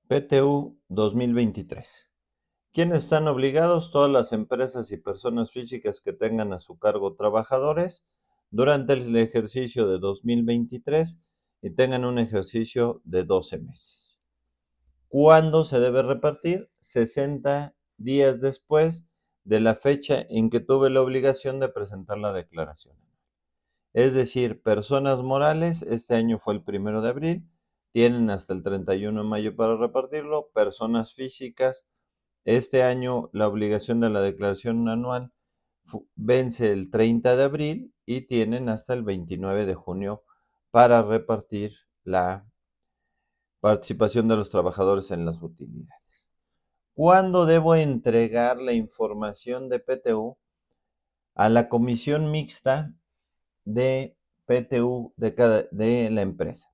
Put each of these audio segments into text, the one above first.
PTU 2023. ¿Quiénes están obligados? Todas las empresas y personas físicas que tengan a su cargo trabajadores durante el ejercicio de 2023 y tengan un ejercicio de 12 meses. ¿Cuándo se debe repartir? 60 días después de la fecha en que tuve la obligación de presentar la declaración. Es decir, personas morales, este año fue el 1 de abril, tienen hasta el 31 de mayo para repartirlo. Personas físicas, este año la obligación de la declaración anual vence el 30 de abril y tienen hasta el 29 de junio para repartir la participación de los trabajadores en las utilidades. ¿Cuándo debo entregar la información de PTU a la comisión mixta de PTU de la empresa?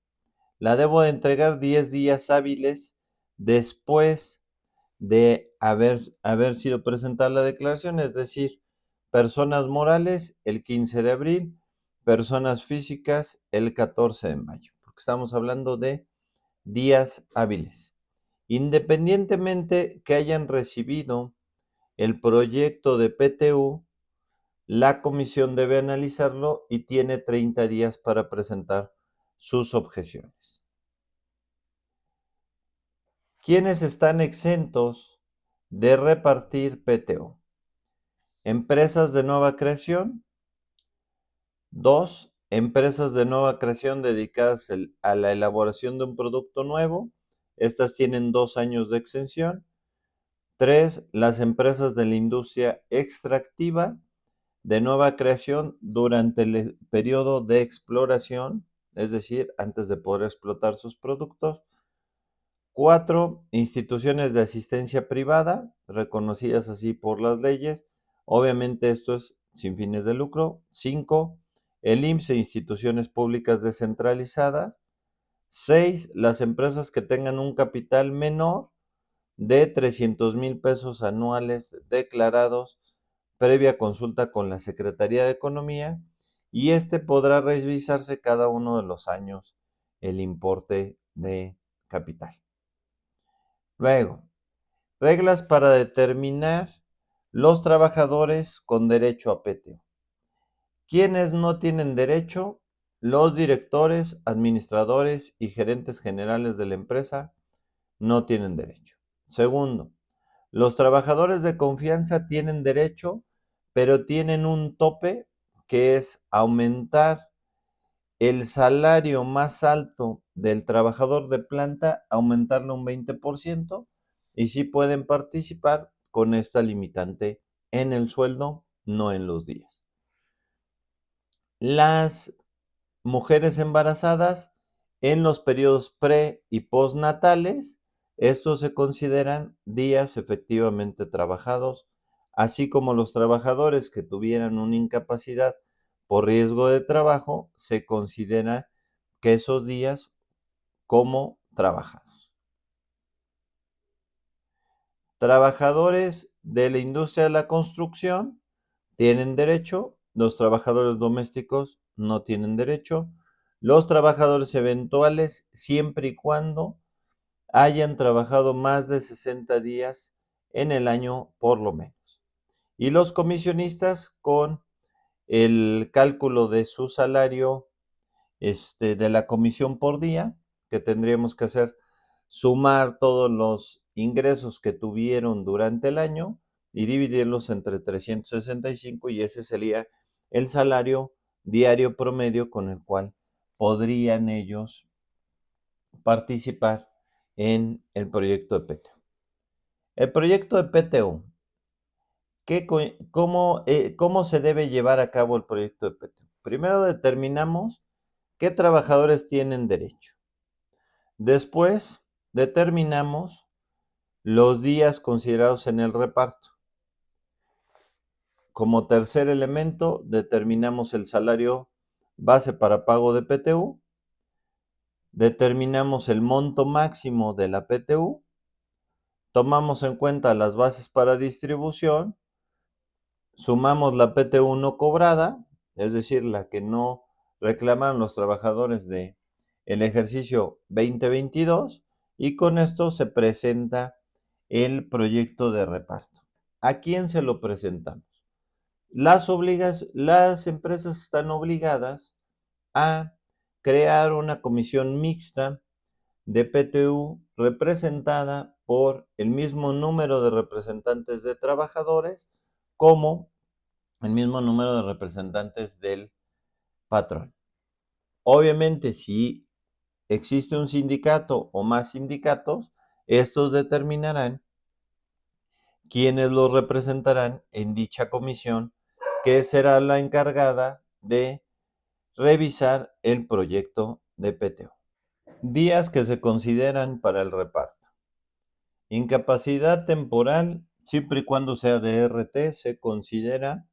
La debo de entregar 10 días hábiles después de haber sido presentada la declaración, es decir, personas morales el 15 de abril, personas físicas el 14 de mayo, porque estamos hablando de días hábiles. Independientemente que hayan recibido el proyecto de PTU, la comisión debe analizarlo y tiene 30 días para presentar sus objeciones. ¿Quiénes están exentos de repartir PTU? Empresas de nueva creación. 2. Empresas de nueva creación dedicadas a la elaboración de un producto nuevo. Estas tienen 2 años de exención. 3. Las empresas de la industria extractiva de nueva creación durante el periodo de exploración, es decir, antes de poder explotar sus productos. 4. Instituciones de asistencia privada, reconocidas así por las leyes. Obviamente esto es sin fines de lucro. 5. El IMSS e instituciones públicas descentralizadas. 6. Las empresas que tengan un capital menor de 300,000 pesos anuales declarados previa consulta con la Secretaría de Economía, y podrá revisarse cada uno de los años el importe de capital. Luego, reglas para determinar los trabajadores con derecho a PTU. ¿Quiénes no tienen derecho? Los directores, administradores y gerentes generales de la empresa no tienen derecho. Segundo, los trabajadores de confianza tienen derecho, pero tienen un tope que es aumentar el salario más alto del trabajador de planta, aumentarlo un 20%, y sí pueden participar con esta limitante en el sueldo, no en los días. Las mujeres embarazadas en los periodos pre y postnatales, estos se consideran días efectivamente trabajados, así como los trabajadores que tuvieran una incapacidad por riesgo de trabajo, se considera que esos días como trabajados. Trabajadores de la industria de la construcción tienen derecho, los trabajadores domésticos no tienen derecho, los trabajadores eventuales siempre y cuando hayan trabajado más de 60 días en el año por lo menos. Y los comisionistas con el cálculo de su salario de la comisión por día, que tendríamos que hacer, sumar todos los ingresos que tuvieron durante el año y dividirlos entre 365, y ese sería el salario diario promedio con el cual podrían ellos participar en el proyecto de PTU. El proyecto de PTU, ¿cómo se debe llevar a cabo el proyecto de PTU? Primero determinamos qué trabajadores tienen derecho. Después determinamos los días considerados en el reparto. Como tercer elemento, determinamos el salario base para pago de PTU. Determinamos el monto máximo de la PTU. Tomamos en cuenta las bases para distribución. Sumamos la PTU no cobrada, es decir, la que no reclamaron los trabajadores del ejercicio 2022, y con esto se presenta el proyecto de reparto. ¿A quién se lo presentamos? Las empresas están obligadas a crear una comisión mixta de PTU representada por el mismo número de representantes de trabajadores como el mismo número de representantes del patrón. Obviamente, si existe un sindicato o más sindicatos, estos determinarán quiénes los representarán en dicha comisión, que será la encargada de revisar el proyecto de PTO. Días que se consideran para el reparto. Incapacidad temporal, siempre y cuando sea de RT, se considera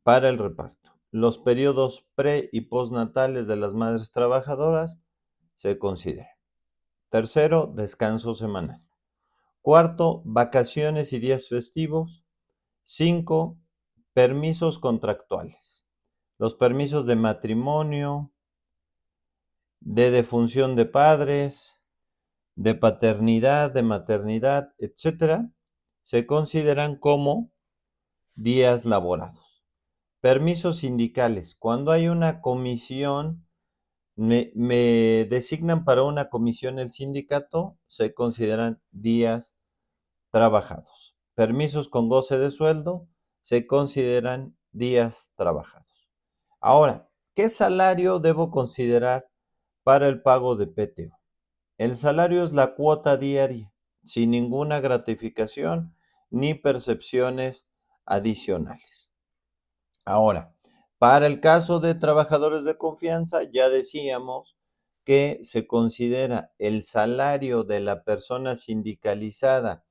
para el reparto. Los periodos pre y postnatales de las madres trabajadoras se consideran. Tercero, descanso semanal. Cuarto, vacaciones y días festivos. 5, permisos contractuales. Los permisos de matrimonio, de defunción de padres, de paternidad, de maternidad, etcétera, se consideran como días laborados. Permisos sindicales. Cuando hay una comisión, me designan para una comisión el sindicato, se consideran días trabajados. Permisos con goce de sueldo se consideran días trabajados. Ahora, ¿qué salario debo considerar para el pago de PTO? El salario es la cuota diaria, sin ninguna gratificación ni percepciones adicionales. Ahora, para el caso de trabajadores de confianza, ya decíamos que se considera el salario de la persona sindicalizada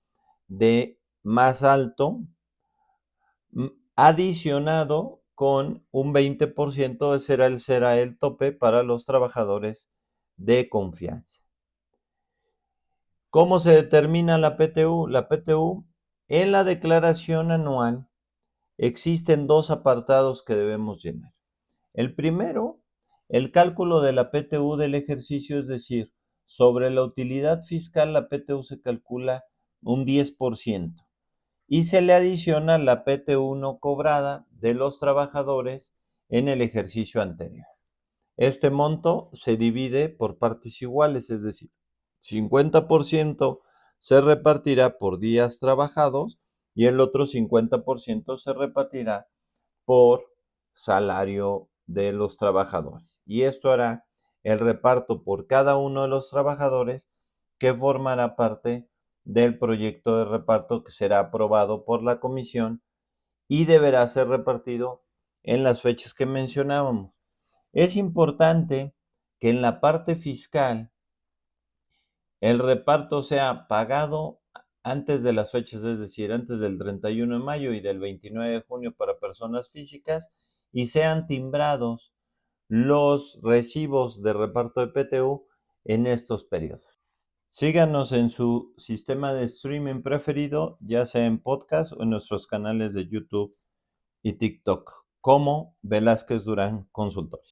de más alto, adicionado con un 20%, ese será el tope para los trabajadores de confianza. ¿Cómo se determina la PTU? La PTU, en la declaración anual, existen dos apartados que debemos llenar. El primero, el cálculo de la PTU del ejercicio, es decir, sobre la utilidad fiscal, la PTU se calcula un 10% y se le adiciona la PTU no cobrada de los trabajadores en el ejercicio anterior. Este monto se divide por partes iguales, es decir, 50% se repartirá por días trabajados y el otro 50% se repartirá por salario de los trabajadores. Y esto hará el reparto por cada uno de los trabajadores que formará parte del proyecto de reparto que será aprobado por la comisión y deberá ser repartido en las fechas que mencionábamos. Es importante que en la parte fiscal el reparto sea pagado antes de las fechas, es decir, antes del 31 de mayo y del 29 de junio para personas físicas, y sean timbrados los recibos de reparto de PTU en estos periodos. Síganos en su sistema de streaming preferido, ya sea en podcast o en nuestros canales de YouTube y TikTok, como Velázquez Durán Consultores.